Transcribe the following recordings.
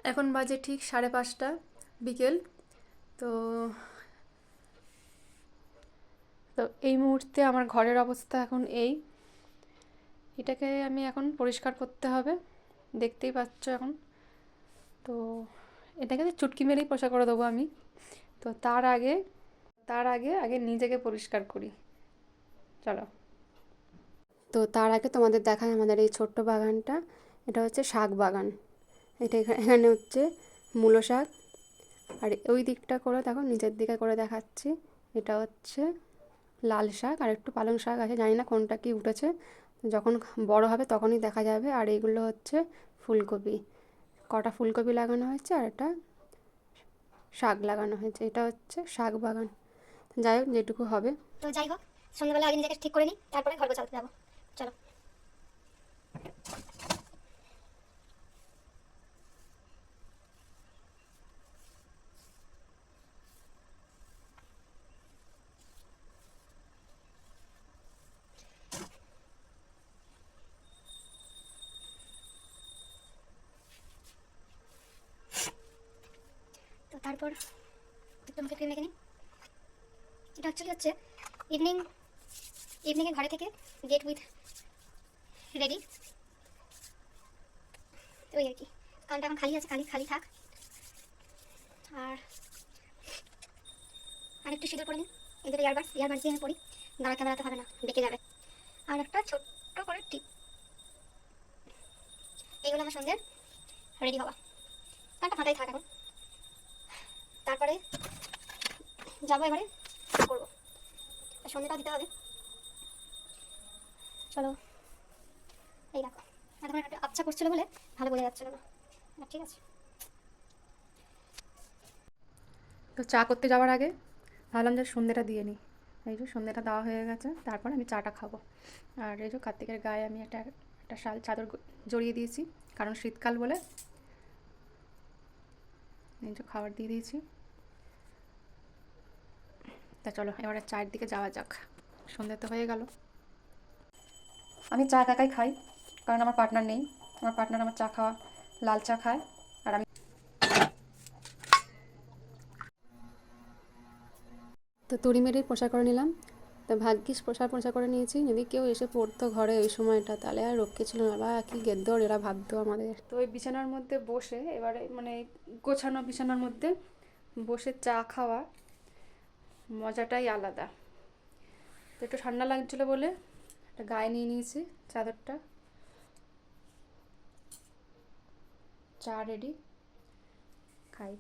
এখন বাজে ঠিক 5:30 বিকেল। তো তো এই মুহূর্তে আমার ঘরের অবস্থা এখন এটাকে আমি এখন পরিষ্কার করতে হবে, দেখতেই পাচ্ছ এখন। তো এটাকে চুটকি মেরেই পরিষ্কার করে দেবো আমি। তো তার আগে নিজেকে পরিষ্কার করি, চলো। তো তার আগে তোমাদের দেখায় আমাদের এই ছোট্ট বাগানটা। এটা হচ্ছে শাক বাগান। এখানে হচ্ছে মূলো শাক। আর ওই দিকটা করে দেখো, নিচের দিকে করে দেখাচ্ছি, এটা হচ্ছে লাল শাক। আর একটু পালং শাক আছে, জানি না কোনটা কি উঠেছে, যখন বড় হবে তখনই দেখা যাবে। আর এইগুলো হচ্ছে ফুলকপি, কটা ফুলকপি লাগানো হয়েছে আর একটা শাক লাগানো হয়েছে। এটা হচ্ছে শাক বাগান। যাই হোক, যেটুকু হবে। তো যাই হোক, সন্ধ্যাবেলা আগে নিজেকে ঠিক করে নিই, তারপরে ঘর গোছাতে যাবো। চলো। তো তারপর একটু মুখে ক্রিম মেখে নিই। এটা অ্যাকচুয়ালি হচ্ছে ইভিনিংয়ে ঘরে থেকে গেট উইথ রেডি, ওই আর কি। কারণটা এখন খালি আছে, খালি খালি থাক। আর আরেকটু সিঁদুর পরে নিই। এই দুটো ইয়ারবাডস দিয়ে আমি পড়ি, দাঁড়াতে বেড়াতে হবে না, বেঁকে যাবে। আর একটা ছোট্ট করে টিপ। এইগুলো আমার সঙ্গে রেডি হওয়া। কারণটা ফাঁকাই থাক এখন। তারপরে যাবো এবারে করবো, সন্ধ্যাটাও দিতে হবে। চলো। এই দেখো, এতক্ষণ একটা আবছা করছিল বলে ভালো বোঝা যাচ্ছিল না। ঠিক আছে। তো চা করতে যাওয়ার আগে ভাবলাম যে সন্ধ্যেটা দিয়ে নিই। এই যে সন্ধ্যেটা দেওয়া হয়ে গেছে, তারপর আমি চাটা খাবো। আর এই যে কার্তিকের গায়ে আমি একটা একটা শাল চাদর জড়িয়ে দিয়েছি, কারণ শীতকাল বলে। এই যে খাবার দিয়ে দিয়েছি। তা চলো এবারে চায়ের দিকে যাওয়া যাক, সন্ধ্যে তো হয়ে গেল। আমি চা একাই খাই, কারণ আমার পার্টনার নেই। আমার পার্টনার আমার চা খাওয়া লাল চা খায়, আর আমি। তো তড়ি মেরেই পোষা করে নিলাম। তো ভাগ্যিস পোষা করে নিয়েছি, যদি কেউ এসে পড়তো ঘরে ওই সময়টা, তাহলে আর রক্ষে ছিল না। বা কি গেদ্দর এরা ভাবতো আমাদের। তো ওই বিছানার মধ্যে বসে এবারে, মানে গোছানো বিছানার মধ্যে বসে চা খাওয়া মজাটাই আলাদা। তো একটু ঠান্ডা লাগছিলো বলে একটা গায়ে নিয়ে নিয়েছি চাদরটা। চা রেডি, খাই।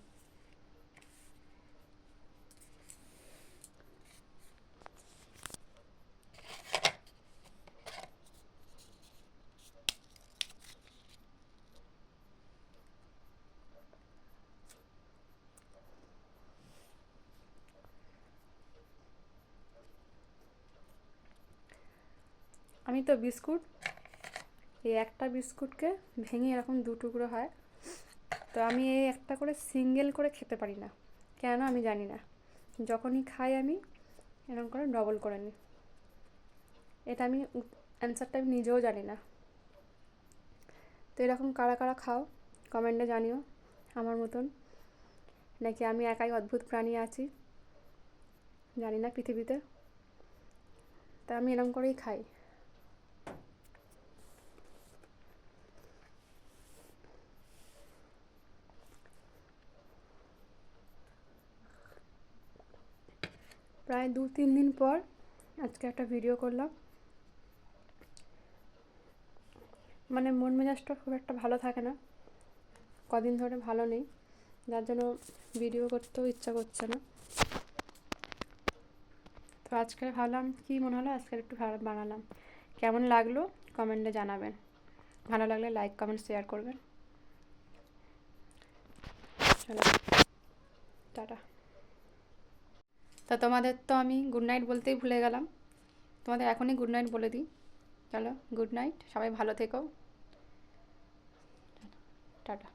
আমি তো এই একটা বিস্কুটকে ভেঙে এরকম দু টুকরো হয়। তো আমি এই একটা করে সিঙ্গেল করে খেতে পারি না, কেন আমি জানি না। যখনই খাই আমি এরকম করে ডবল করে নিই। এটা আমি অ্যান্সারটা আমি নিজেও জানি না। তো এরকম কারা কারা খাও কমেন্টে জানিও, আমার মতন নাকি আমি একাই অদ্ভুত প্রাণী আছি জানি না পৃথিবীতে। তা আমি এরকম করেই খাই। প্রায় 2-3 দিন পর আজকে একটা ভিডিও করলাম। মানে মন মেজাজটা খুব একটা ভালো থাকে না, কদিন ধরে ভালো নেই, যার জন্য ভিডিও করতেও ইচ্ছা করছে না। তো আজকে ভাবলাম কী মনে হলো, আজকে একটু বানালাম। কেমন লাগলো কমেন্টে জানাবেন, ভালো লাগলে লাইক কমেন্ট শেয়ার করবেন। চলো, টাটা। তা তোমাদের তো আমি গুড নাইট বলতেই ভুলে গেলাম, তোমাদের এখনই গুড নাইট বলে দিই। চলো, গুড নাইট, সবাই ভালো থেকো, টাটা।